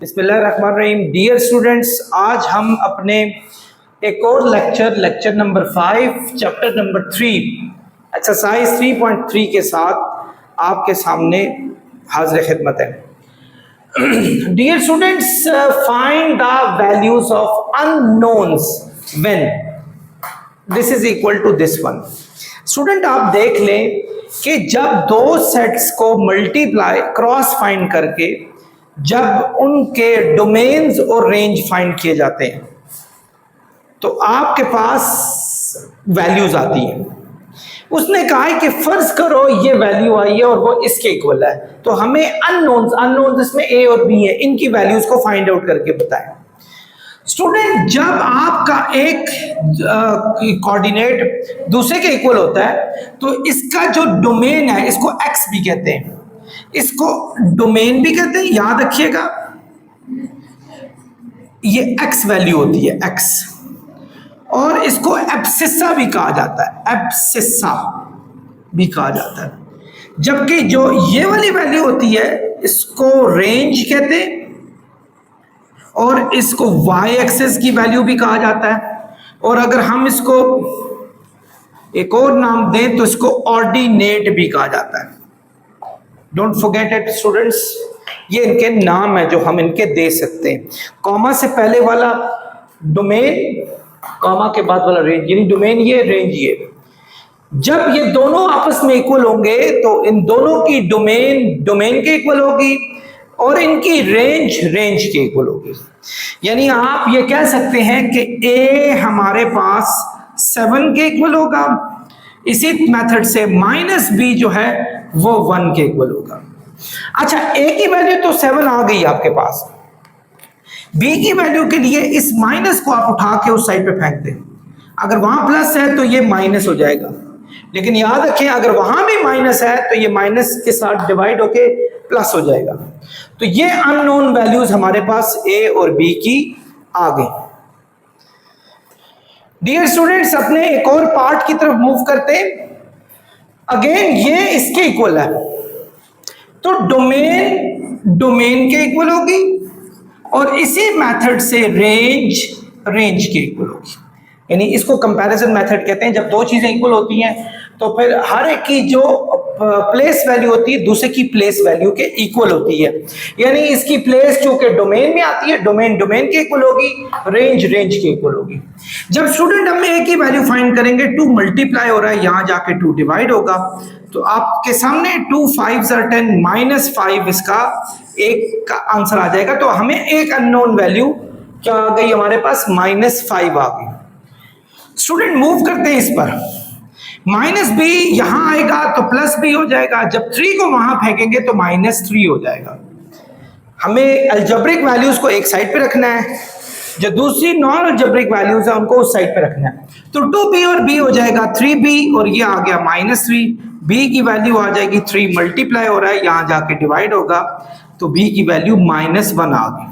बिस्मिल्लाहिर्रहमानिर्रहीम। Dear students, आज हम अपने एक और lecture number 5 chapter number 3 exercise 3.3 के साथ आपके सामने हाजिर खिदमत है। Dear students, find the values of unknowns when this is equal to this one. Student, आप देख लें कि जब दो सेट्स को मल्टीप्लाई क्रॉस फाइंड करके जब उनके डोमेन्स और रेंज फाइंड किए जाते हैं तो आपके पास वैल्यूज आती हैं। उसने कहा है कि फर्ज करो ये वैल्यू आई है और वो इसके इक्वल है, तो हमें अननोन्स इसमें ए और बी है, इनकी वैल्यूज को फाइंड आउट करके बताएं। स्टूडेंट, जब आपका एक कोऑर्डिनेट दूसरे के इक्वल होता है तो इसका जो डोमेन है इसको एक्स भी कहते हैं, इसको डोमेन भी कहते हैं। याद रखिएगा, ये एक्स वैल्यू होती है एक्स, और इसको एब्सिस्सा भी कहा जाता है, एब्सिस्सा भी कहा जाता है। जबकि जो ये वाली वैल्यू होती है इसको रेंज कहते हैं, और इसको वाई एक्सिस की वैल्यू भी कहा जाता है, और अगर हम इसको एक और नाम दें तो इसको ऑर्डिनेट भी कहा जाता है। डोंट फॉरगेट इट स्टूडेंट्स, ये इनके नाम है जो हम इनके दे सकते हैं। कॉमा से पहले वाला डोमेन, कॉमा के बाद वाला रेंज, यानी डोमेन ये, रेंज ये। जब ये दोनों आपस में इक्वल होंगे तो इन दोनों की डोमेन के इक्वल होगी और इनकी रेंज के इक्वल होगी। यानी आप ये कह सकते हैं कि ए हमारे पास 7 के इक्वल होगा, इसी मेथड से माइनस बी जो है वो 1 के इक्वल होगा। अच्छा, ए की वैल्यू तो 7 आ गई आपके पास, बी की वैल्यू के लिए इस माइनस को आप उठा के उस साइड पे फेंक दें। अगर वहां प्लस है तो ये माइनस हो जाएगा, लेकिन याद रखें अगर वहां भी माइनस है तो ये माइनस के साथ डिवाइड होके प्लस हो जाएगा। तो ये अननोन वैल्यूज हमारे पास ए और बी की आ गई। डियर स्टूडेंट्स, अपने एक और पार्ट की तरफ मूव करते हैं। अगेन ये इसके इक्वल है तो डोमेन के इक्वल होगी, और इसी मेथड से रेंज के इक्वल होगी। यानी इसको कंपैरिजन मेथड कहते हैं। जब दो चीजें इक्वल होती हैं तो फिर हर एक की जो प्लेस वैल्यू होती है दूसरे की प्लेस वैल्यू के इक्वल होती है। यानी इसकी प्लेस चूंकि डोमेन में आती है, डोमेन के इक्वल होगी, रेंज के इक्वल होगी। जब स्टूडेंट हम ए की वैल्यू फाइंड करेंगे, 2 मल्टीप्लाई हो रहा है, यहां जाके 2 डिवाइड होगा, तो आपके सामने 2 5s are 10 -5 इसका एक का आंसर आ जाएगा। तो हमें एक अननोन वैल्यू क्या आ गई हमारे पास, -5 आ गई। स्टूडेंट मूव करते हैं इस पर, माइनस बी यहां आएगा तो प्लस बी हो जाएगा, जब 3 को वहां फेंकेंगे तो -3 हो जाएगा। हमें अलजेब्रिक वैल्यूज को एक साइड पे रखना है, जो दूसरी नॉन अलजेब्रिक वैल्यूज है उनको उस साइड पे रखना है। तो 2b और b हो जाएगा 3b, और ये आ गया -3। b की वैल्यू आ जाएगी 3 मल्टीप्लाई हो रहा है, यहां जाके डिवाइड होगा, तो b की वैल्यू -1 आ गई।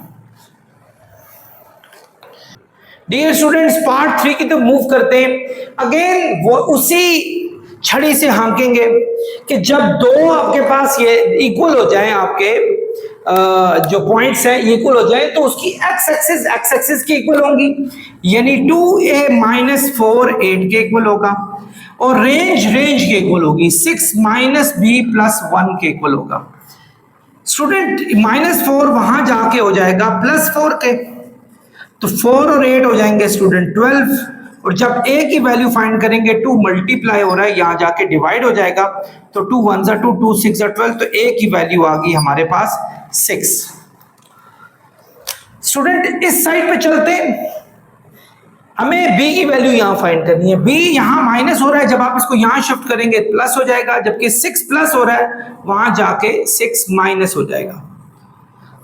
डियर स्टूडेंट्स, पार्ट 3 की तो मूव करते हैं। अगेन वो उसी छड़ी से हाँकेंगे कि जब दो आपके पास ये इक्वल हो जाएं, आपके जो पॉइंट्स हैं इक्वल हो जाए तो उसकी एक्स एक्सिस की इक्वल होंगी। यानी 2a - 4 8 के इक्वल होगा, और रेंज के इक्वल होगी, 6 - b + 1 के इक्वल होगा। स्टूडेंट, -4 वहां जाके हो जाएगा +4 के, तो 4 और 8 हो जाएंगे स्टूडेंट 12, और जब a की वैल्यू फाइंड करेंगे 2 मल्टीप्लाई हो रहा है, यहां जाके डिवाइड हो जाएगा, तो 2 1s are 2, 2 6 are 12, तो a की वैल्यू आ गई हमारे पास 6। स्टूडेंट, इस साइड पे चलते हैं, हमें b की वैल्यू यहां फाइंड करनी है। b यहां माइनस हो रहा है, जब आप इसको यहां शिफ्ट करेंगे प्लस हो जाएगा, जबकि 6 प्लस हो रहा है वहां जाके 6 माइनस हो जाएगा।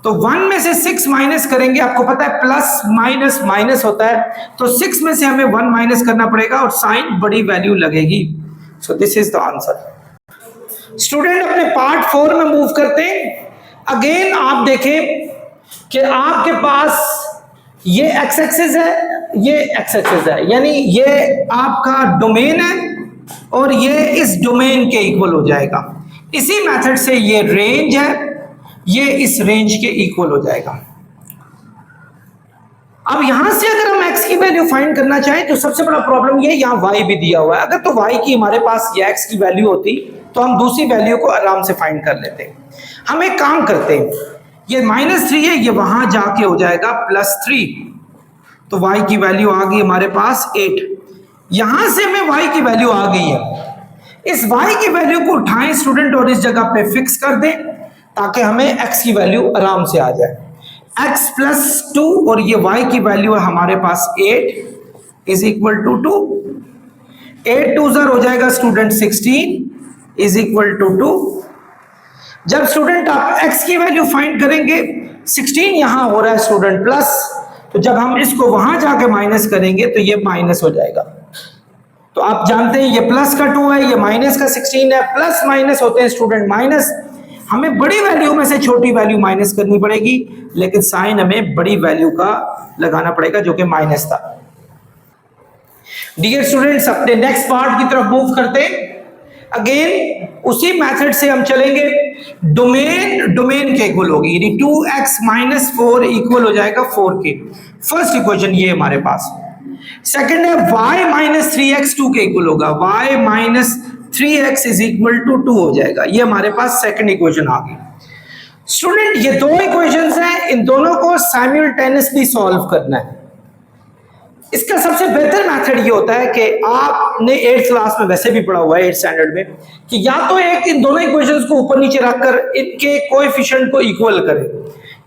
तो 1 में से 6 माइनस करेंगे, आपको पता है प्लस माइनस होता है, तो 6 में से हमें 1 माइनस करना पड़ेगा और साइन बड़ी वैल्यू लगेगी। So this is the answer. Student, अपने पार्ट 4 में मूव करते हैं। अगेन आप देखें कि आपके पास ये एक्स एक्सिस है, ये एक्स एक्सिस है, यानी ये आपका डोमेन है और ये इस डोमेन के इक्वल हो जाएगा। इसी मेथड से ये रेंज है, ये इस रेंज के इक्वल हो जाएगा। अब यहां से अगर हम x की वैल्यू फाइंड करना चाहें तो सबसे बड़ा प्रॉब्लम ये, यहाँ y भी दिया हुआ है। अगर तो y की हमारे पास ये x की वैल्यू होती तो हम दूसरी वैल्यू को आराम से फाइंड कर लेते। हम एक काम करते हैं, ये -3 है, ये वहां जाके हो जाएगा +3, तो y की वैल्यू आ गई हमारे पास 8। यहां से हमें y की वैल्यू आ गई है, इस y की वैल्यू को उठाएं स्टूडेंट और इस जगह पे फिक्स कर दें ताकि हमें x की वैल्यू आराम से आ जाए। x + 2 और ये y की वैल्यू है हमारे पास 8 इज इक्वल टू 2। 8 2 हो जाएगा स्टूडेंट 16 इज इक्वल टू 2। जब स्टूडेंट आप x की वैल्यू फाइंड करेंगे, 16 यहां हो रहा है स्टूडेंट प्लस, तो जब हम इसको वहां जाके माइनस करेंगे तो ये माइनस हो जाएगा। तो आप जानते हैं ये प्लस का 2 है, ये माइनस का 16 है, प्लस माइनस होते हैं स्टूडेंट माइनस। हमें बड़ी वैल्यू में से छोटी वैल्यू माइनस करनी पड़ेगी, लेकिन साइन हमें बड़ी वैल्यू का लगाना पड़ेगा जो कि माइनस था। डियर स्टूडेंट्स, अपने नेक्स्ट पार्ट की तरफ मूव करते हैं। अगेन उसी मेथड से हम चलेंगे, डोमेन के इक्वल होगी, यानी 2x - 4 इक्वल हो जाएगा 4 के। फर्स्ट इक्वेशन ये हमारे पास। सेकंड है y - 3x 2 के इक्वल होगा, y - 3x is equal to 2 हो जाएगा। ये हमारे पास सेकंड इक्वेशन आ गई। स्टूडेंट ये दो इक्वेशंस हैं, इन दोनों को साइमल्टेनियसली सॉल्व करना है। इसका सबसे बेहतर मेथड ये होता है कि आपने 8th क्लास में वैसे भी पढ़ा हुआ है 8th स्टैंडर्ड में, कि या तो एक इन दोनों इक्वेशंस को ऊपर नीचे रखकर इनके कोएफिशिएंट को इक्वल करें।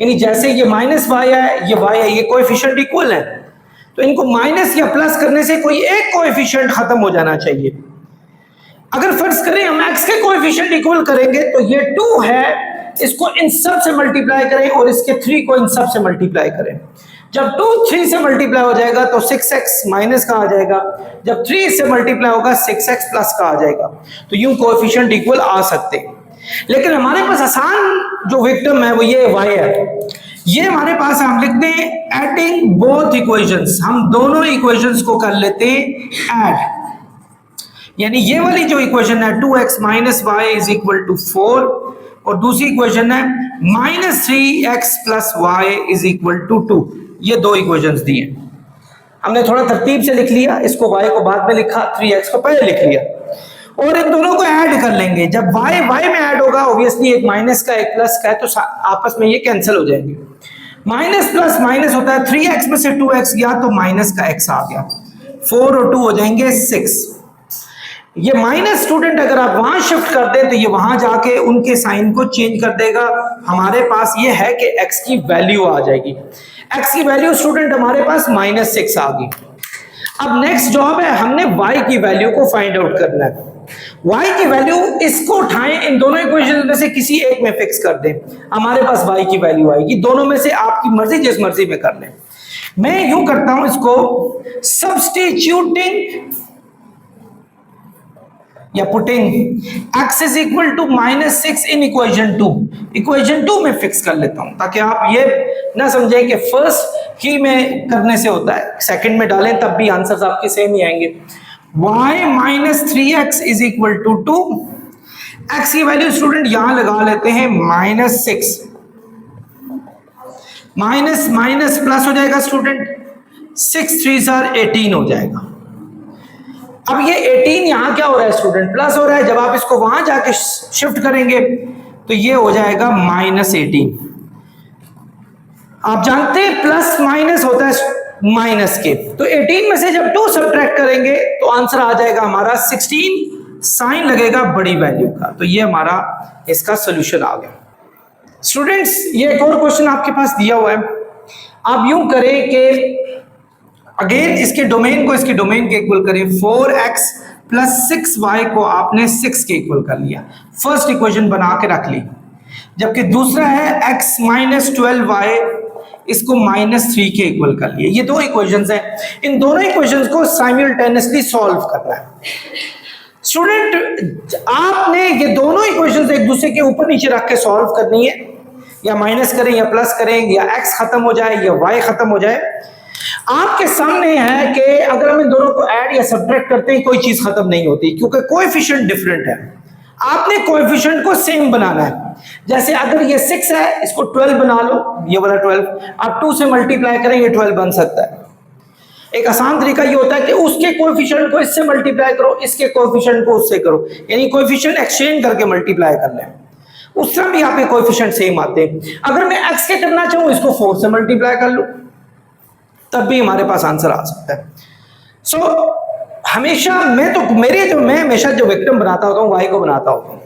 यानी जैसे ये -y है, ये y है, ये कोएफिशिएंट इक्वल है, तो इनको माइनस या प्लस करने से कोई एक कोएफिशिएंट खत्म हो जाना चाहिए। अगर फर्ज करें हम x के कोएफिशिएंट इक्वल करेंगे तो ये 2 है, इसको इन सब से मल्टीप्लाई करें और इसके 3 को इन सब से मल्टीप्लाई करें। जब 2 3 से मल्टीप्लाई हो जाएगा तो 6x माइनस का आ जाएगा, जब 3 से मल्टीप्लाई होगा 6x प्लस का आ जाएगा। तो यूं कोएफिशिएंट इक्वल आ सकते हैं, लेकिन हमारे पास आसान जो विक्टिम है वो ये y है। ये हमारे पास हम लिखते हैं एडिंग बोथ इक्वेशंस, हम दोनों इक्वेशंस को कर लेते हैं ऐड। यानी ये वाली जो इक्वेशन है 2x - y is equal to 4 और दूसरी इक्वेशन है -3x + y is equal to 2। ये दो इक्वेशंस दी हैं, हमने थोड़ा तरतीब से लिख लिया, इसको y को बाद में लिखा, 3x को पहले लिख लिया और इन दोनों को ऐड कर लेंगे। जब y में ऐड होगा ऑब्वियसली एक माइनस का एक प्लस का है, तो आपस में ये कैंसिल हो जाएंगे। माइनस प्लस माइनस होता है, 3x में से 2x गया तो माइनस का x आ गया, 4 और 2 हो जाएंगे 6। ये माइनस स्टूडेंट अगर आप वहां शिफ्ट कर दें तो ये वहां जाके उनके साइन को चेंज कर देगा। हमारे पास ये है कि x की वैल्यू आ जाएगी। x की वैल्यू स्टूडेंट हमारे पास -6 आ गई। अब नेक्स्ट जॉब है, हमने y की वैल्यू को फाइंड आउट करना है। y की वैल्यू इसको उठाएं, इन दोनों इक्वेशन में से किसी एक में फिक्स कर दें, हमारे पास y की वैल्यू आएगी। दोनों में से आपकी मर्जी, जिस मर्जी में कर लें। मैं यूं करता हूं इसको, सब्स्टिट्यूटिंग या putting x is equal to -6 in equation 2, equation 2 में फिक्स कर लेता हूं, ताकि आप ये ना समझें कि फर्स्ट ही में करने से होता है, सेकंड में डालें तब भी आंसर्स आपके सेम ही आएंगे। y - 3x is equal to 2, x की वैल्यू स्टूडेंट यहां लगा लेते हैं -6, माइनस माइनस प्लस हो जाएगा स्टूडेंट, 6 3 18 हो जाएगा। अब ये 18 यहां क्या हो रहा है स्टूडेंट, प्लस हो रहा है। जब आप इसको वहां जाके शिफ्ट करेंगे तो ये हो जाएगा -18। आप जानते हैं प्लस माइनस होता है माइनस के, तो 18 में से जब 2 सब्ट्रैक्ट करेंगे तो आंसर आ जाएगा हमारा 16, साइन लगेगा बड़ी वैल्यू का। तो ये हमारा इसका सोल्यूशन आ गया। स्टूडेंट्स ये एक और क्वेश्चन आपके पास दिया हुआ है, आप यूं करें कि अगेन इसके डोमेन को इसके डोमेन के इक्वल करें। 4x + 6y को आपने 6 के इक्वल कर लिया, फर्स्ट इक्वेशन बना के रख ली। जबकि दूसरा है x - 12y, इसको -3 के इक्वल कर लिया। ये दो इक्वेशंस हैं, इन दोनों इक्वेशंस को साइमल्टेनियसली सॉल्व करना है। स्टूडेंट आपने ये दोनों इक्वेशंस एक दूसरे के ऊपर नीचे रख के सॉल्व करनी है, या माइनस करें या प्लस करें, या x खत्म हो जाए या y खत्म हो जाए। आपके सामने है कि अगर हम इन दोनों को ऐड या सब्ट्रैक्ट करते हैं कोई चीज खत्म नहीं होती, क्योंकि कोएफिशिएंट डिफरेंट है। आपने कोएफिशिएंट को सेम बनाना है। जैसे अगर ये 6 है, इसको 12 बना लो, ये वाला 12, आप 2 से मल्टीप्लाई करें, ये 12 बन सकता है। एक आसान तरीका ये होता है कि उसके कोएफिशिएंट को इससे मल्टीप्लाई करो, इसके कोएफिशिएंट को उससे करो, यानी कोएफिशिएंट एक्सचेंज करके मल्टीप्लाई कर लें, उस तरह भी आपके कोएफिशिएंट सेम आते हैं। अगर मैं x के करना चाहूं, इसको 4 से मल्टीप्लाई कर लूं, तब भी हमारे पास आंसर आ सकता है। सो हमेशा मैं हमेशा जो विक्टिम बनाता होता हूं, y को बनाता होता हूं।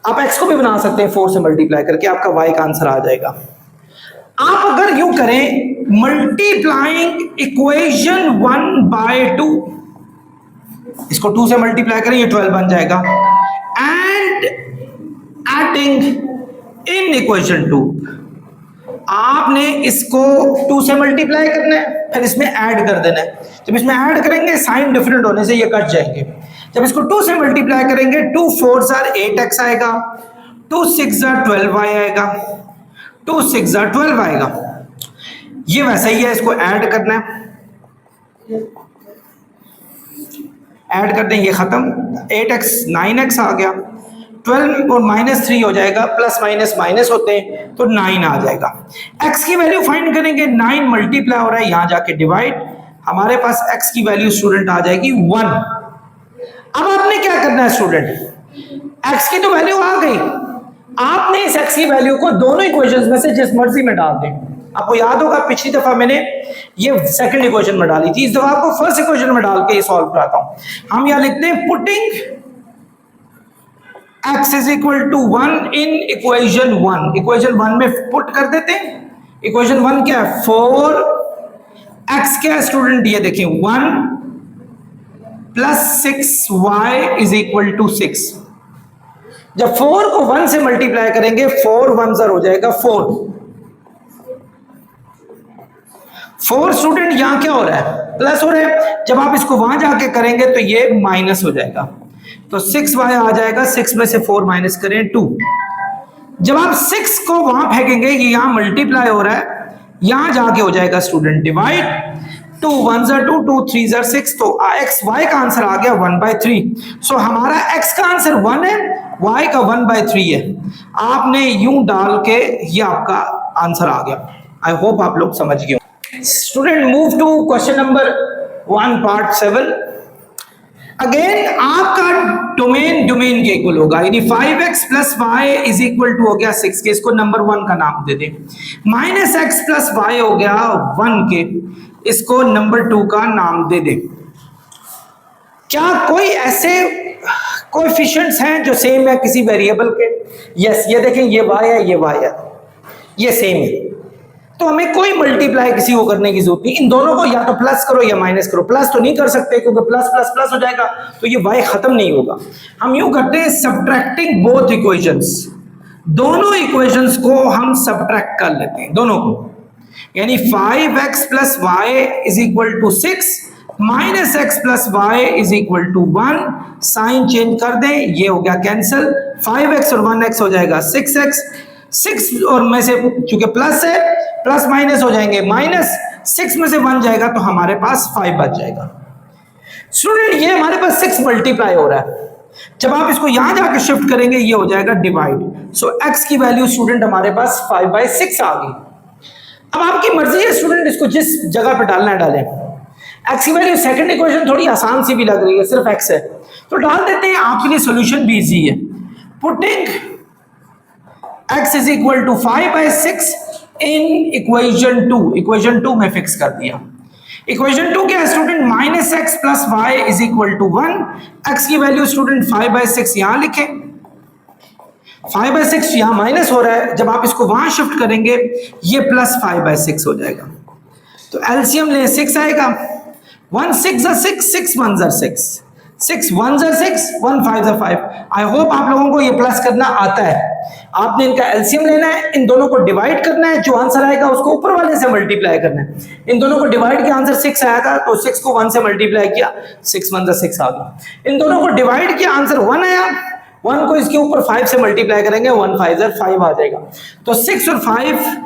आप x को भी बना सकते हैं 4 से मल्टीप्लाई करके, आपका y का आंसर आ जाएगा। आप अगर यूं करें, मल्टीप्लाइंग इक्वेशन 1/2, इसको 2 से मल्टीप्लाई करें, ये 12 बन जाएगा, एंड एडिंग इन इक्वेशन 2, आपने इसको 2 से मल्टीप्लाई करना है, फिर इसमें ऐड कर देना है। जब इसमें ऐड करेंगे, साइन डिफरेंट होने से ये कट जाएंगे। जब इसको 2 से मल्टीप्लाई करेंगे, 2 4s are 8x आएगा, 2 6s are 12y आएगा, 2 6s are 12 आएगा। ये वैसा ही है, इसको ऐड करना है, ऐड कर दें, ये खत्म, 8x 9x आ गया, 12 और -3 हो जाएगा, प्लस माइनस माइनस होते हैं तो 9 आ जाएगा। x की वैल्यू फाइंड करेंगे, 9 मल्टीप्लाई हो रहा है, यहां जाके डिवाइड, हमारे पास x की वैल्यू स्टूडेंट आ जाएगी 1। अब आपने क्या करना है स्टूडेंट, x की तो वैल्यू आ गई, आपने इस x की वैल्यू को दोनों इक्वेशंस में से जिस मर्जी में डाल दें। आपको याद होगा पिछली दफा मैंने ये सेकंड इक्वेशन में डाली थी, इस दफा आपको फर्स्ट इक्वेशन में डाल के ये सॉल्व कराता हूं। हम यहां लिखते हैं putting x is equal to 1 in equation 1, equation 1 में पुट कर देते हैं। इक्वेशन 1 क्या है, 4, x क्या है स्टूडेंट, ये देखें 1 plus 6y is equal to 6। जब 4 को 1 से मल्टीप्लाई करेंगे, 4 1s हो जाएगा 4। 4 स्टूडेंट यहां क्या हो रहा है, प्लस हो रहा है, जब आप इसको वहां जाके करेंगे तो ये माइनस हो जाएगा, तो 6y आ जाएगा, 6 में से 4 माइनस करें 2। जब आप 6 को वहां फेंकेंगे, ये यहां मल्टीप्लाई हो रहा है, यहां जाके हो जाएगा student divide, 2 1s are 2, 2 3s are 6, तो x y का आंसर आ गया 1/3। सो हमारा x का आंसर 1 है, y का 1/3 है। आपने यूं डाल के ये आपका आंसर आ गया। आई होप आप लोग समझ गए। Student move to question number 1 part 7। Again आपका डोमेन के इक्वल होगा, यानी 5x plus y is equal to हो गया 6 के, इसको नंबर 1 का नाम दे दें। माइनस एक्स प्लस वाई हो गया 1 के, इसको नंबर 2 का नाम दे दें। क्या कोई ऐसे कोएफिशिएंट्स हैं जो सेम है किसी वेरिएबल के? यस, ये देखें, ये y है, ये y है, ये सेम है, तो हमें कोई मल्टीप्लाई किसी को करने की जरूरत नहीं। इन दोनों को या तो प्लस करो या माइनस करो। प्लस तो नहीं कर सकते क्योंकि प्लस प्लस प्लस हो जाएगा तो ये y खत्म नहीं होगा। हम यूं करते हैं, सब्ट्रैक्टिंग बोथ इक्वेशंस, दोनों इक्वेशंस को हम सब्ट्रैक्ट कर लेते हैं, दोनों को, यानी 5x plus y is equal to 6 minus x plus y is equal to 1। Sign change कर दें, ये हो गया कैंसिल, 5x और 1x हो जाएगा 6x, 6 और में से चूंकि प्लस है, प्लस माइनस हो जाएंगे माइनस, 6 में से 1 जाएगा तो हमारे पास 5 बच जाएगा। स्टूडेंट ये हमारे पास 6 मल्टीप्लाई हो रहा है, जब आप इसको यहां जाकर शिफ्ट करेंगे ये हो जाएगा डिवाइड। सो x की वैल्यू स्टूडेंट हमारे पास 5/6 आ गई। अब आपकी मर्जी है स्टूडेंट, इसको जिस जगह पे डालना है डालें। x की वैल्यू सेकंड इक्वेशन थोड़ी आसान सी भी लग रही है, सिर्फ x है तो डाल देते हैं, आपके लिए सोल्यूशन भी इजी है। Putting x is equal to 5/6 in equation 2, equation 2 में फिक्स कर दिया। इक्वेशन 2 क्या है student, minus x plus y is equal to 1। x की वैल्यू स्टूडेंट 5/6 यहां लिखें, 5/6 यहां माइनस हो रहा है, जब आप इसको वहां शिफ्ट करेंगे ये प्लस 5/6 हो जाएगा। तो एलसीएम ले 6 आएगा, 1 6 6, 6 1 6, 6 1 6, 1 5 5। आई होप आप लोगों को ये प्लस करना आता है। आपने इनका एलसीएम लेना है, इन दोनों को डिवाइड करना है, जो आंसर आएगा उसको ऊपर वाले से मल्टीप्लाई करना है। इन दोनों को डिवाइड किया, आंसर 6 आया था तो 6 को 1 से मल्टीप्लाई किया, 6 1 6 आ गया। इन दोनों को डिवाइड किया, आंसर 1 आया, 1 को इसके ऊपर 5 से मल्टीप्लाई करेंगे, 1 5 5 आ जाएगा। तो 6 और 5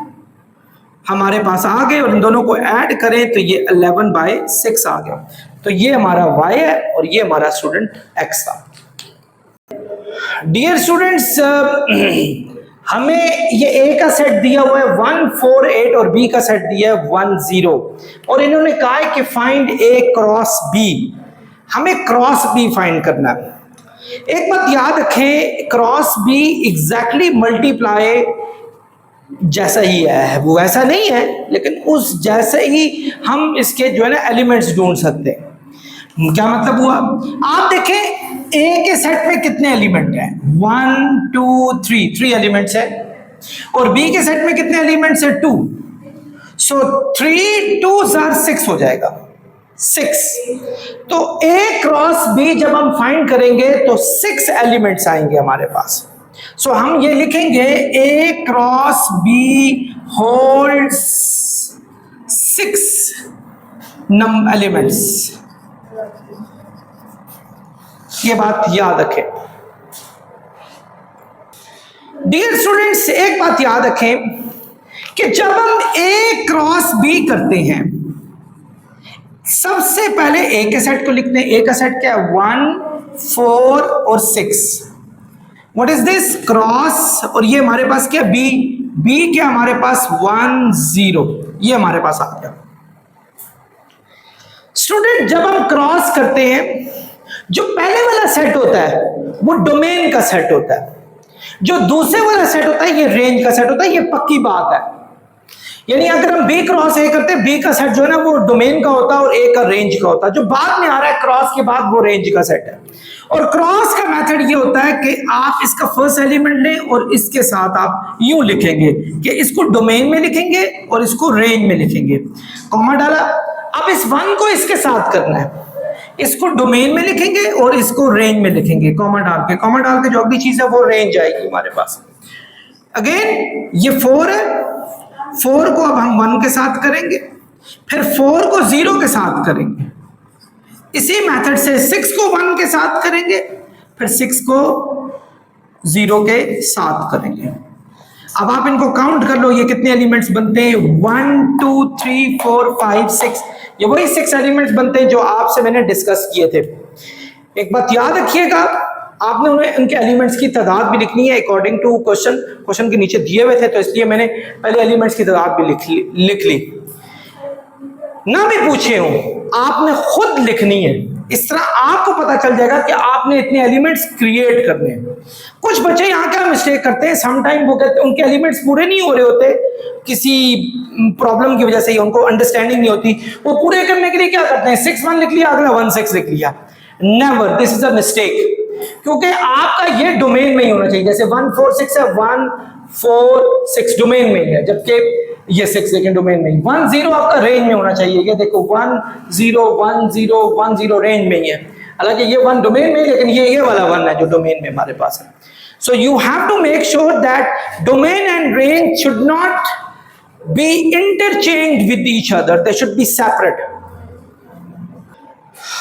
हमारे पास आ गए और इन दोनों को ऐड करें तो ये 11/6 आ गया। तो ये हमारा y है और ये हमारा स्टूडेंट x था। डियर स्टूडेंट्स, हमें ये ए का सेट दिया हुआ है 1 4 8 और बी का सेट दिया है 1 0 और इन्होंने कहा है कि फाइंड ए क्रॉस बी। हमें क्रॉस बी फाइंड करना है। एक बात याद रखें, क्रॉस बी एग्जैक्टली मल्टीप्लाई जैसा ही है, वो वैसा नहीं है लेकिन उस जैसे ही हम इसके जो है ना एलिमेंट्स ढूंढ सकते हैं। क्या मतलब हुआ, आप देखें ए के सेट में कितने एलिमेंट हैं, 1 2 3 एलिमेंट्स है और बी के सेट में कितने एलिमेंट्स है 2। सो 3 2 6 हो जाएगा 6। तो ए क्रॉस बी जब हम फाइंड करेंगे तो 6 एलिमेंट्स आएंगे हमारे पास। सो हम ये लिखेंगे ए क्रॉस बी होल्ड्स 6 एलिमेंट्स। ये बात याद रखें। डियर स्टूडेंट्स, एक बात याद रखें कि जब हम ए क्रॉस बी करते हैं, सबसे पहले ए के सेट को लिखते हैं। ए का सेट क्या है, 1 4 और 6। व्हाट इज दिस, क्रॉस, और ये हमारे पास क्या, बी। बी क्या हमारे पास 1 0, ये हमारे पास आ गया। स्टूडेंट, जब हम क्रॉस करते हैं, जो पहले वाला सेट होता है वो डोमेन का सेट होता है, जो दूसरे वाला सेट होता है ये रेंज का सेट होता है। ये पक्की बात है। यानी अगर हम बी क्रॉस ए करते हैं, बी का सेट जो है ना वो डोमेन का होता है और ए का रेंज का होता है। जो बाद में आ रहा है क्रॉस के बाद वो रेंज का सेट है। और क्रॉस का मेथड ये होता है कि आप इसका फर्स्ट एलिमेंट लें और इसके साथ आप यूं लिखेंगे कि इसको डोमेन में लिखेंगे और इसको रेंज में लिखेंगे। कॉमा डाला, अब इस 1 को इसके साथ करना है, इसको डोमेन में लिखेंगे और इसको रेंज में लिखेंगे। कॉमा डाल के जो अगली चीज है वो रेंज आएगी हमारे पास। अगेन ये 4 है, 4 को अब हम 1 के साथ करेंगे, फिर 4 को 0 के साथ करेंगे। इसी मेथड से 6 को 1 के साथ करेंगे, फिर 6 को 0 के साथ करेंगे। अब आप इनको काउंट कर लो, ये कितने एलिमेंट्स बनते हैं, 1 2 3 4 5 6। ये वही 6 एलिमेंट्स बनते हैं जो आपसे मैंने डिस्कस किए थे। एक बात याद रखिएगा, आपने उन्हें उनके एलिमेंट्स की तादाद भी लिखनी है अकॉर्डिंग टू क्वेश्चन के नीचे दिए हुए थे, तो इसलिए मैंने पहले एलिमेंट्स की तादाद भी लिख ली। ना भी पूछे हो, आपने खुद लिखनी है। इस तरह आपको पता चल जाएगा कि आपने इतने एलिमेंट्स क्रिएट करने हैं। कुछ बच्चे यहाँ क्या मिस्टेक करते हैं, समटाइम वो कहते हैं उनके एलिमेंट्स पूरे नहीं हो रहे होते, किसी प्रॉब्लम की वजह से ही उनको अंडरस्टैंडिंग नहीं होती। वो पूरे करने के लिए क्या करते हैं, 6 1 लिख लिया, अगला 1 6 लिख लिया। Never, this is a mistake. क्योंकि आपका ये डोमेन में ही होना चाहिए। जैसे 1 4 6 है, 1 4 6 डोमेन में ही है, जबकि ये 6 लेकिन डोमेन में ही। 1 0 आपका रेंज में होना चाहिए। ये देखो 1 0 1 0 1 0 रेंज में ही है। हालांकि ये 1 डोमेन में, लेकिन ये वाला 1 है जो डोमेन में हमारे पास है। So you have to make sure that domain and range should not be interchanged with each other, they should be separate.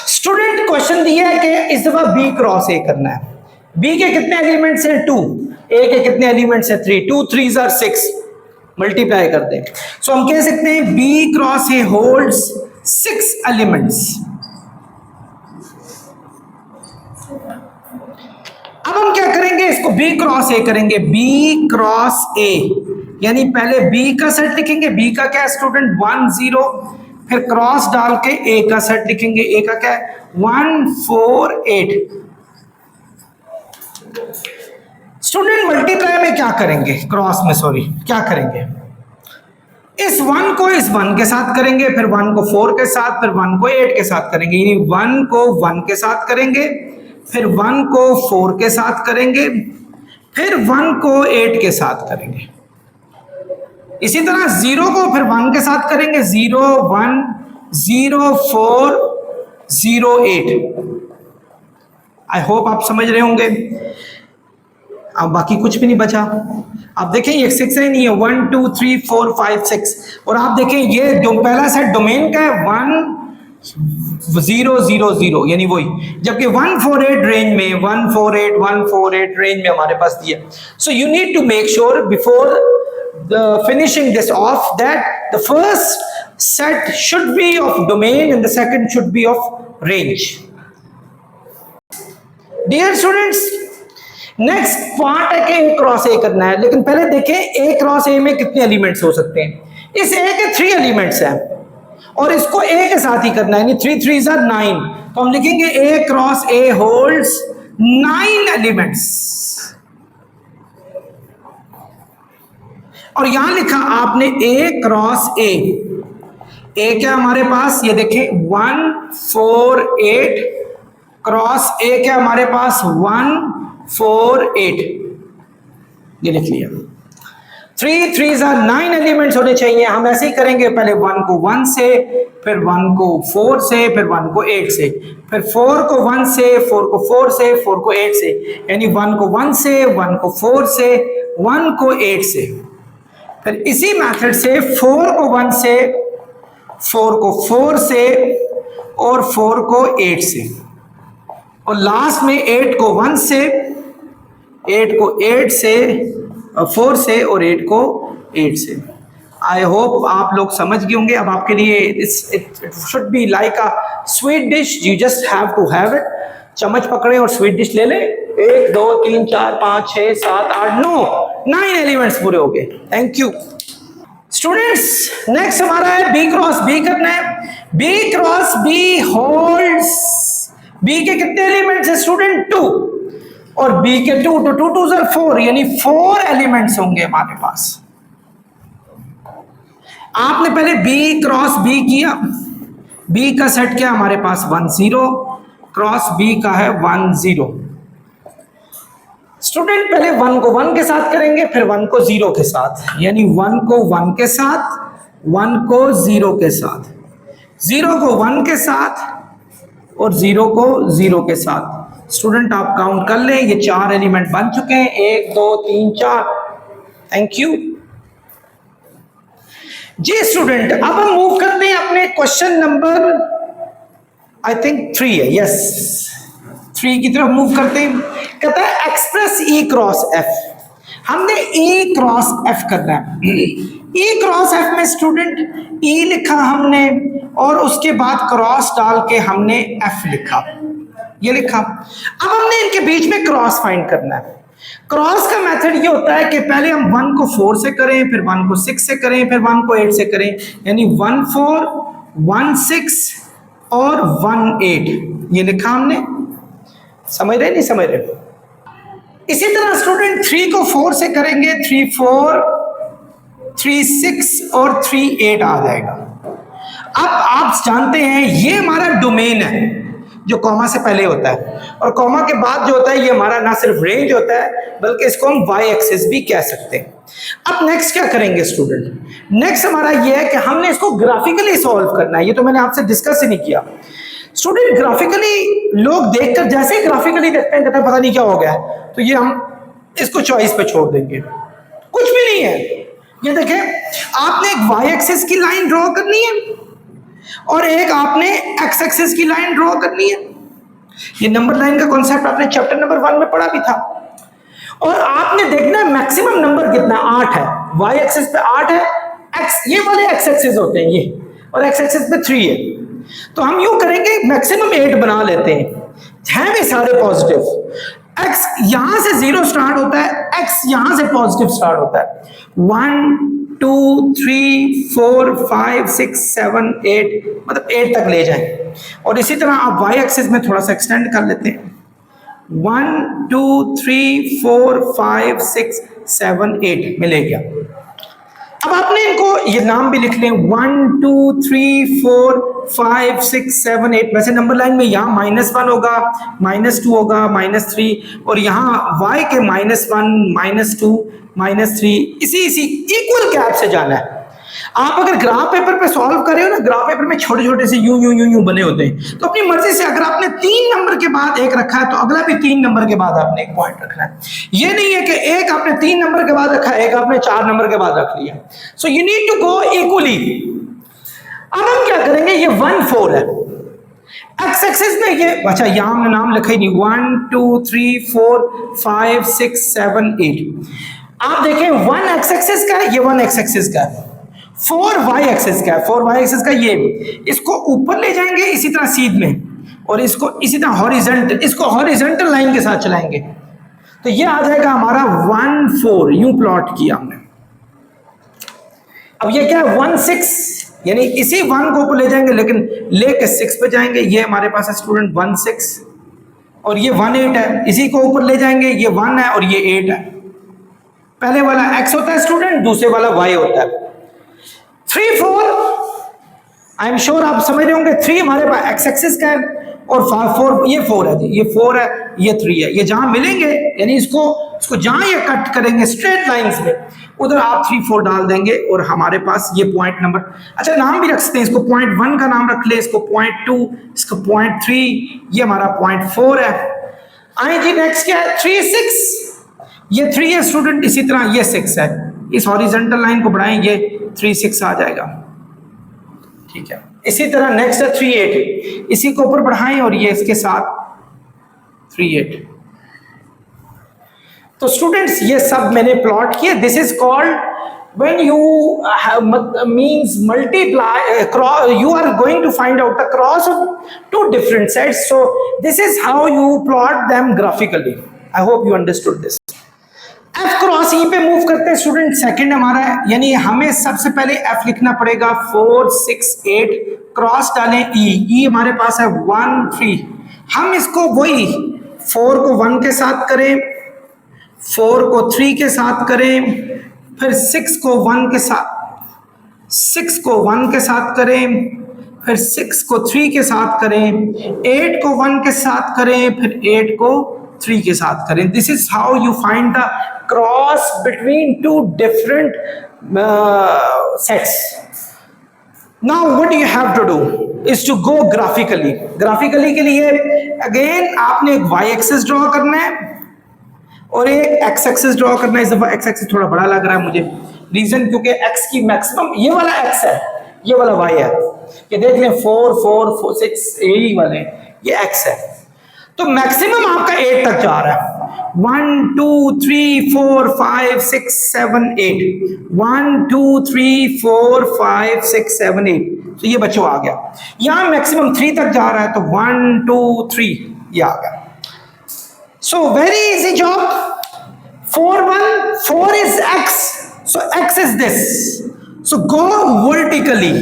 Student, question दिया है कि इस दफा बी क्रॉस ए करना है। बी के कितने एलिमेंट्स हैं, 2। ए के कितने एलिमेंट्स हैं, 3। 2 3 6, मल्टीप्लाई कर दें। सो हम कह सकते हैं B cross A holds 6 elements. अब हम क्या करेंगे, इसको बी क्रॉस ए करेंगे। बी क्रॉस ए यानी पहले बी का सेट लिखेंगे। बी का क्या है स्टूडेंट, 1 0, फिर क्रॉस डाल के ए का सेट लिखेंगे। ए का क्या है, 1 4 8। स्टूडेंट, मल्टीप्लाई में क्या करेंगे, क्रॉस में सॉरी क्या करेंगे, इस 1 को इस 1 के साथ करेंगे, फिर 1 को 4 के साथ, फिर 1 को 8 के साथ करेंगे। यानी 1 को 1 के साथ करेंगे, फिर 1 को 4 के साथ करेंगे, फिर 1 को 8 के साथ करेंगे। इसी तरह 0 को फिर 1 के साथ करेंगे, 0 1 0 4 0 8। आई होप आप समझ रहे होंगे। अब बाकी कुछ भी नहीं बचा। आप देखें ये 6 है, नहीं है, 1 2 3 4 5 6। और आप देखें ये पहला सेट डोमेन का है, 1 0 0 0 यानी वही, जबकि 1 4 8 रेंज में, 1 4 8 1 4 8 रेंज में हमारे पास दिया। So you need to make sure before finishing this off that the first set should be of domain and the second should be of range. Dear students, next part है कि ए cross ए करना है, लेकिन पहले देखें ए क्रॉस ए में कितने elements हो सकते हैं। इस ए के 3 एलिमेंट्स हैं और इसको ए के साथ ही करना है, यानी 3 3 are 9, तो हम लिखेंगे ए क्रॉस ए होल्ड्स 9 एलिमेंट्स। और यहां लिखा आपने ए क्रॉस ए क्या हमारे पास, ये देखें 1 4 8 क्रॉस ए क्या हमारे पास 1 4 8, ये लिख लिया। 3 3 are 9 एलिमेंट्स होने चाहिए। हम ऐसे ही करेंगे, पहले 1 को 1 से, फिर 1 को 4 से, फिर 1 को 8 से, फिर 4 को 1 से, 4 को 4 से, 4 को 8 से, यानी 1 को 1 से, 1 को 4 से, 1 को 8 से, फिर इसी मेथड से 4 को 1 से, 4 को 4 से और 4 को 8 से, और लास्ट में 8 को 1 से, 8 को 8 से, 4 से और 8 को 8 से। आई होप आप लोग समझ गए होंगे। अब आपके लिए it should be like a sweet dish, you just have to have it. चम्मच पकड़े और स्वीट डिश ले लें। 1 2 3 4 5 6 7 8 9 एलिमेंट्स पूरे हो गए। Thank you students. नेक्स्ट हमारा है बी क्रॉस बी करना है। B cross B holds, B के कितने एलिमेंट्स है स्टूडेंट 2, और बी के 2 तो 2 2 are 4, यानी 4 एलिमेंट्स होंगे हमारे पास। आपने पहले बी क्रॉस बी किया, बी का सेट क्या हमारे पास 1 0 क्रॉस बी का है 1 0। स्टूडेंट पहले 1 को 1 के साथ करेंगे, फिर 1 को 0 के साथ, यानी 1 को 1 के साथ, 1 को 0 के साथ, 0 को 1 के साथ और 0 को 0 के साथ। स्टूडेंट आप काउंट कर लें, ये 4 एलिमेंट बन चुके हैं, 1 2 3 4। थैंक यू जी स्टूडेंट। अब हम मूव करते हैं अपने क्वेश्चन नंबर आई थिंक 3 है, यस 3 की तरफ मूव करते हैं। कहता है एक्सप्रेस ई क्रॉस एफ। हमने ई क्रॉस एफ करना है। ई क्रॉस एफ में स्टूडेंट ई लिखा हमने और उसके बाद क्रॉस डाल के हमने एफ लिखा, ये लिखा। अब हमने इनके बीच में क्रॉस फाइंड करना है। क्रॉस का मेथड ये होता है कि पहले हम 1 को 4 से करें, फिर 1 को 6 से करें, फिर 1 को 8 से करें, यानी 1 4 1 6 और 1 8, ये लिखा हमने। समझ रहे नहीं समझ रहे? इसी तरह स्टूडेंट 3 को 4 से करेंगे, 3 4 3 6 और 3 8 आ जाएगा। अब आप जानते हैं ये हमारा डोमेन है जो कॉमा से पहले होता है, और कॉमा के बाद जो होता है ये हमारा ना सिर्फ रेंज होता है बल्कि इसको हम वाई एक्सिस भी कह सकते हैं। अब नेक्स्ट क्या करेंगे स्टूडेंट? नेक्स्ट हमारा ये है कि हमने इसको ग्राफिकली सॉल्व करना है। ये तो मैंने आपसे डिस्कस ही नहीं किया स्टूडेंट। ग्राफिकली लोग देखकर जैसे ही ग्राफिकली देखते हैं कहते हैं पता नहीं क्या हो गया, तो ये हम इसको चॉइस पे छोड़ देंगे, कुछ भी नहीं है। ये देखें, आपने एक वाई एक्सिस की लाइन ड्रॉ करनी है और एक आपने एक्स एक्सिस की लाइन ड्रॉ करनी है। ये नंबर लाइन का कॉन्सेप्ट आपने चैप्टर नंबर 1 में पढ़ा भी था। और आपने देखना है मैक्सिमम नंबर कितना 8 है। वाई एक्सिस पे 8 है, एक्स ये वाले एक्स एक्सिस होते हैं ये, और एक्स एक्सिस पे 3 है। तो हम यूं करेंगे मैक्सिमम 8 बना लेते हैं भी सारे पॉजिटिव। एक्स यहां से 0 स्टार्ट होता है, एक्स यहां से पॉजिटिव स्टार्ट होता है। 1 2 3 4 5 6 7 8, मतलब 8 तक ले जाएं। और इसी तरह आप वाई एक्सिस में थोड़ा सा एक्सटेंड कर लेते हैं। 1 2 3 4 5 6 7 8 मिले गया। अब आपने इनको ये नाम भी लिख लें 1 2 3 4 5 6 7 8। वैसे नंबर लाइन में यहाँ -1 होगा, -2 होगा, -3, और यहाँ y के -1 -2 -3 इसी इक्वल गैप से जाना है। आप अगर ग्राफ पेपर पे सॉल्व कर रहे हो ना, ग्राफ पेपर में छोटे छोटे से यूं बने होते हैं, तो अपनी मर्जी से अगर आपने 3 नंबर के बाद एक रखा है तो अगला भी 3 नंबर के बाद आपने एक पॉइंट रखना है। ये नहीं है कि एक आपने 3 नंबर के बाद रखा है, एक आपने 4 नंबर के बाद रख लिया। So you need to go equally. अब हम क्या करेंगे, ये 1 4 है एक्स एक्सिस में, ये अच्छा यहां हमने नाम लिखा ही नहीं। 1 2 3 4 5 6 7 8। आप देखें 1 एक्स एक्सिस का है, ये 1 एक्स एक्सिस का है। 4 वाई एक्सिस का है, 4 वाई एक्सिस का ये। इसको ऊपर ले जाएंगे इसी तरह सीध में, और इसको इसी तरह हॉरिजॉन्टल, इसको हॉरिजॉन्टल लाइन के साथ चलाएंगे तो ये आ जाएगा हमारा 1 4, यूं प्लॉट किया हमने। अब ये क्या है 1 6, यानी इसी 1 को ऊपर ले जाएंगे लेकिन लेके 6 पे जाएंगे। ये हमारे पास है स्टूडेंट 1 6 और ये 1 8 है, इसी को ऊपर ले जाएंगे, ये 1 है और ये 8 है। पहले वाला x होता है स्टूडेंट, दूसरे वाला y होता है। 3 4, आई एम श्योर आप समझ रहे होंगे, 3 हमारे पास x एक्सिस का है और 4 ये 4 है जी, ये 4 है, ये 3 है। ये जहां मिलेंगे यानी इसको जहां ये कट करेंगे स्ट्रेट लाइंस में, उधर आप 3 4 डाल देंगे और हमारे पास ये पॉइंट नंबर, अच्छा नाम भी रख सकते हैं इसको, पॉइंट 1 का नाम रख ले, इसको पॉइंट 2, इसको पॉइंट 3, ये हमारा पॉइंट 4 है। आए जी नेक्स्ट क्या है 3 6, ये 3 है स्टूडेंट, इसी तरह ये 6 है, इस हॉरिजॉन्टल लाइन को बढ़ाएंगे 3 6 आ जाएगा, ठीक है। इसी तरह नेक्स्ट है 3 8, इसी को ऊपर बढ़ाएं और ये इसके साथ 3 8। तो स्टूडेंट्स ये सब मैंने प्लॉट किया। This is called when you means multiply you are going to find out the cross of two different sets, so this is how you plot them graphically. I hope you understood this. F cross E पे move करते हैं student, second हमारा है, यानी हमें सबसे पहले F लिखना पड़ेगा 4 6 8, क्रॉस डालें E हमारे पास है 1 3, हम इसको वही 4 को 1 के साथ करें, 4 को 3 के साथ करें, फिर 6 को 1 के साथ, 6 को 1 के साथ करें, फिर 6 को 3 के साथ करें, 8 को 1 के साथ करें, फिर 8 को 3 के साथ करें। This is how you find the cross between two different sets. Now what you have to do is to go graphically. Graphically के लिए अगेन आपने एक y एक्सिस ड्रॉ करना है और एक x एक्सिस ड्रॉ करना है। इस दफा x एक्सिस थोड़ा बड़ा लग रहा है मुझे, रीजन क्योंकि x की मैक्सिमम, ये वाला x है, ये वाला y है, ये देख लें 4 4 4 6 यही वाले, ये x है, तो मैक्सिमम आपका 8 तक जा रहा है। 1 2 3 4 5 6 7 8, 1 2 3 4 5 6 7 8, तो ये बच्चों आ गया। यहां मैक्सिमम 3 तक जा रहा है, तो 1 2 3 ये आ गया। So very easy job. 4 1 4 is x, so x is this, so go vertically,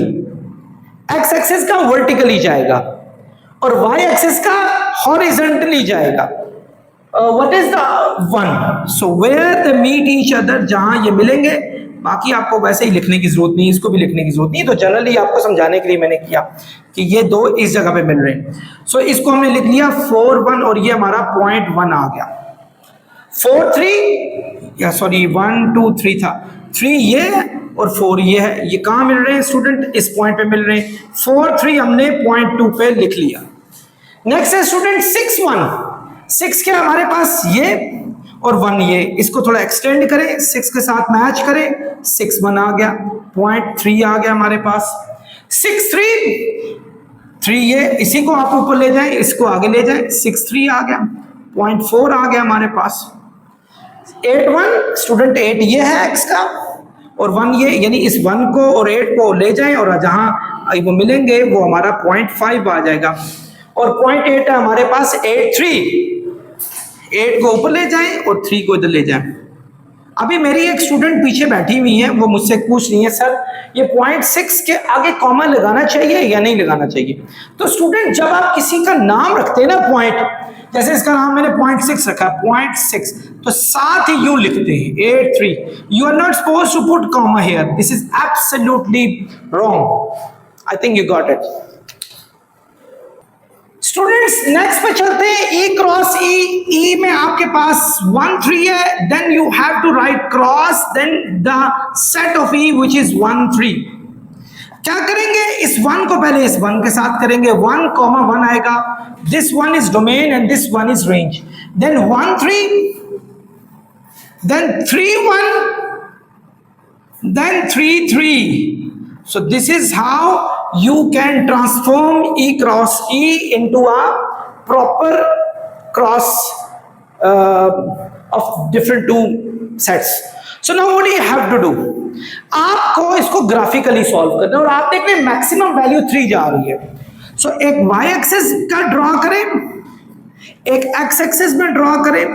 x axis का vertically जाएगा और y axis का horizontally जाएगा। What is the 1? So where they meet each other, जहां ये मिलेंगे, बाकी आपको वैसे ही लिखने की जरूरत नहीं, इसको भी लिखने की जरूरत नहीं, तो जनरली आपको समझाने के लिए मैंने किया कि ये दो इस जगह पे मिल रहे हैं। सो इसको हमने लिख लिया 4 1 और ये हमारा पॉइंट 1 आ गया। 4 3 या सॉरी 1 2 3 था, 3 ये है और 4 ये है, ये कहाँ मिल रहे हैं स्टूडेंट, इस पॉइंट पे मिल रहे हैं। 4 3 हमने पॉइंट 2 पे लिख लिया। नेक्स्ट है स्टूडेंट 6 1, 6 क्या हमारे पास ये और 1 ये, इसको थोड़ा एक्सटेंड करें, 6 के साथ मैच करें, 6 1 आ गया, पॉइंट 3 आ गया हमारे पास। 6 3 ये, इसी को आप ऊपर ले जाएं, इसको आगे ले जाएं, 6 3 आ गया, पॉइंट 4 आ गया हमारे पास। 8 1 स्टूडेंट 8 ये है x का और 1 ये, यानी इस 1 को और 8 को ले जाएं और जहां वो मिलेंगे वो हमारा पॉइंट 5 आ जाएगा। और पॉइंट 8 है हमारे पास 8 3, 8 को ऊपर ले जाएं और 3 को इधर ले जाएं। अभी मेरी एक स्टूडेंट पीछे बैठी हुई है, वो मुझसे पूछ रही है सर ये पॉइंट 6 के आगे कॉमा लगाना चाहिए या नहीं लगाना चाहिए। तो स्टूडेंट जब आप किसी का नाम रखते हैं ना पॉइंट, जैसे इसका नाम मैंने पॉइंट 6 रखा, पॉइंट 6, तो साथ ही यू लिखते हैं 8 3। You are not suppose to put comma here, this is absolutely wrong. I think you got it students. Next पे चलते हैं, E क्रॉस E में आपके पास 1 3 है, then you have to write cross then the set of E which is 1 3। क्या करेंगे, इस 1 को पहले इस 1 के साथ करेंगे, 1 1 आएगा, this 1 is domain and this 1 is range, then 1 3, then 3 1, then 3 3. So this is how you can transform E cross E into a proper cross of different two sets. So now what do you have to do? आपको इसको graphically solve करना है और आप देख रहे हैं maximum value 3 जा रही है. सो एक y एक्सिस का ड्रॉ करें, एक x एक्सिस में ड्रॉ करें,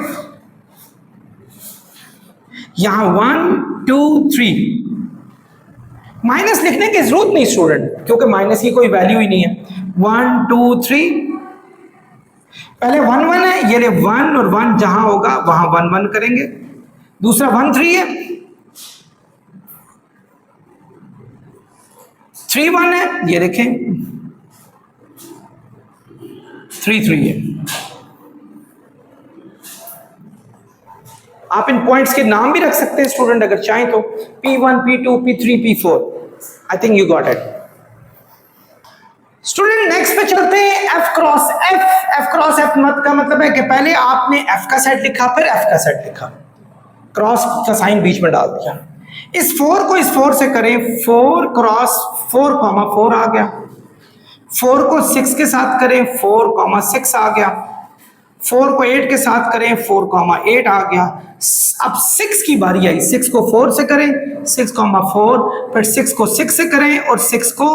यहां 1 2 3, माइनस लिखने की जरूरत नहीं स्टूडेंट, क्योंकि माइनस की कोई वैल्यू ही नहीं है। 1 2 3, पहले 1 1 है, ये 1 और 1 जहां होगा वहां 1 1 करेंगे। दूसरा 1 3 है, 3 1 है, ये देखें 3 3 है। आप इन पॉइंट्स के नाम भी रख सकते हैं स्टूडेंट अगर चाहें तो, P1 P2 P3 P4। I think you got it student. Next पे चलते हैं F cross F। F cross F मत का मतलब है कि पहले आपने F का सेट लिखा, फिर F का सेट लिखा, क्रॉस का साइन बीच में डाल दिया। इस 4 को इस 4 से करें, 4 क्रॉस 4 4 आ गया। 4 को 6 के साथ करें, 4 6 आ गया। 4 को 8 के साथ करें, 4 8 आ गया। अब 6 की बारी आई, 6 को 4 से करें, 6 4, फिर 6 को 6 से करें और 6 को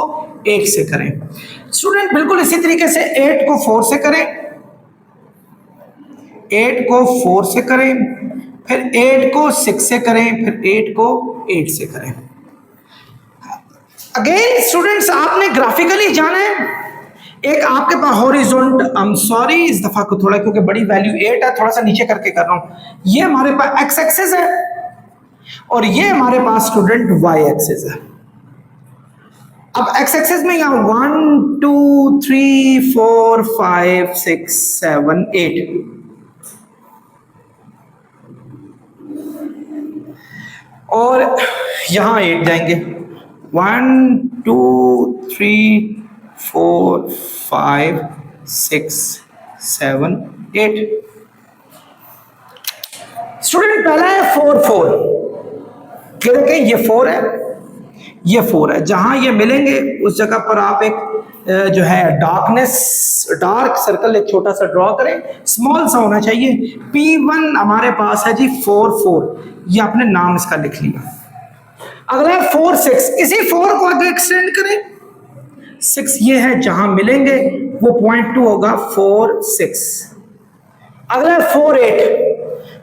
1 से करें। स्टूडेंट बिल्कुल इसी तरीके से 8 को 4 से करें, 8 को 4 से करें, फिर 8 को 6 से करें, फिर 8 को 8 से करें। अगेन स्टूडेंट्स आपने ग्राफिकली जाना है। एक आपके पास हॉरिजॉन्टल, आई एम सॉरी इस दफा को थोड़ा, क्योंकि बड़ी वैल्यू 8 है, थोड़ा सा नीचे करके कर रहा हूं। ये हमारे पास एक्स एक्सिस है और ये हमारे पास स्टूडेंट वाई एक्सिस है। अब एक्स एक्सिस में यहां 1 2 3 4 5 6 7 8, और यहां 8 जाएंगे, 1 2 3 4 5 6 7 8। स्टूडेंट पहला है 4 4, ये देखें ये 4 है, ये 4 है। जहां ये मिलेंगे उस जगह पर आप एक जो है डार्क सर्कल एक छोटा सा ड्रॉ करें, स्मॉल सा होना चाहिए। P1 हमारे पास है जी 4 4, ये आपने नाम इसका लिख लिया। अगला 4 6, इसी 4 को आगे एक्सटेंड करें, 6 ये है जहां मिलेंगे वो पॉइंट 2 होगा 4 6। अगला 4 8,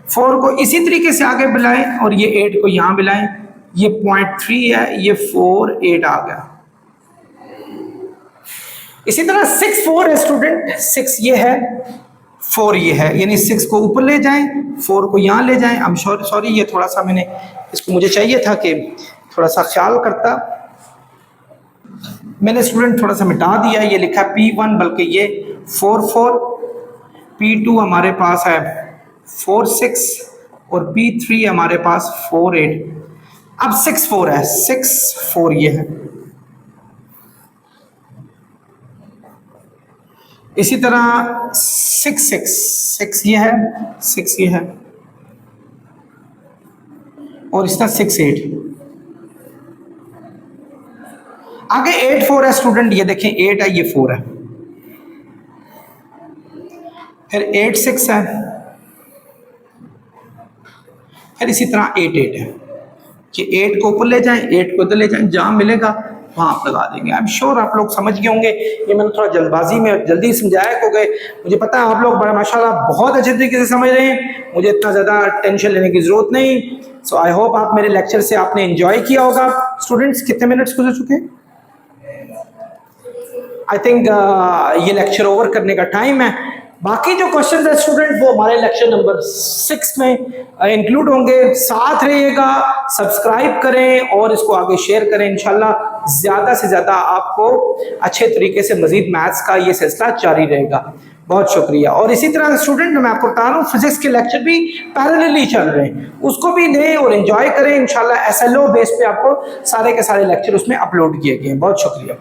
4 को इसी तरीके से आगे मिलाएं और ये 8 को यहां मिलाएं, ये पॉइंट 3 है, ये 4 8 आ गया। इसी तरह 6 4 है स्टूडेंट, 6 ये है 4 ये है, यानी 6 को ऊपर ले जाएं, 4 को यहां ले जाएं। आई एम सॉरी ये थोड़ा सा मैंने इसको, मुझे चाहिए था कि थोड़ा सा ख्याल करता, मैंने स्टूडेंट थोड़ा सा मिटा दिया। ये लिखा P1 बल्कि ये 4 4, P2 हमारे पास है 4 6 और P3 हमारे पास 4 8। अब 6 4 है, 6 4 ये है। इसी तरह 6 6 6 ये है, 6 ये है, और इस तरह 6 8। आगे 8 4 है स्टूडेंट, ये देखें 8 है, ये 4 है, फिर 8 6 है, फिर इसी तरह 8 8 है कि 8 को ऊपर ले जाएं, 8 को इधर ले जाएं, जहां मिलेगा वहां आप लगा देंगे। आई एम श्योर आप लोग समझ गए होंगे। ये मैंने थोड़ा जल्दबाजी में जल्दी समझाया, क्योंकि मुझे पता है आप लोग माशाल्लाह बहुत अच्छे तरीके से समझ रहे हैं, मुझे इतना ज़्यादा टेंशन लेने की ज़रूरत नहीं। सो आई होप आप मेरे लेक्चर से आपने एंजॉय किया होगा। स्टूडेंट्स कितने मिनट्स गुजर चुके हैं? आई थिंक ये लेक्चर ओवर करने का टाइम है। बाकी जो क्वेश्चन है स्टूडेंट वो हमारे लेक्चर नंबर 6 में इंक्लूड होंगे। साथ रहिएगा, सब्सक्राइब करें और इसको आगे शेयर करें। इंशाल्लाह ज़्यादा से ज़्यादा आपको अच्छे तरीके से मजीद मैथ्स का ये सिलसिला जारी रहेगा। बहुत शुक्रिया। और इसी तरह स्टूडेंट मैं आपको बता रहा हूँ फिजिक्स के लेक्चर भी पैरेलली चल रहे हैं, उसको भी लें और एंजॉय करें। इंशाल्लाह SLO बेस पे आपको सारे के सारे लेक्चर उसमें अपलोड किए गए हैं। बहुत शुक्रिया।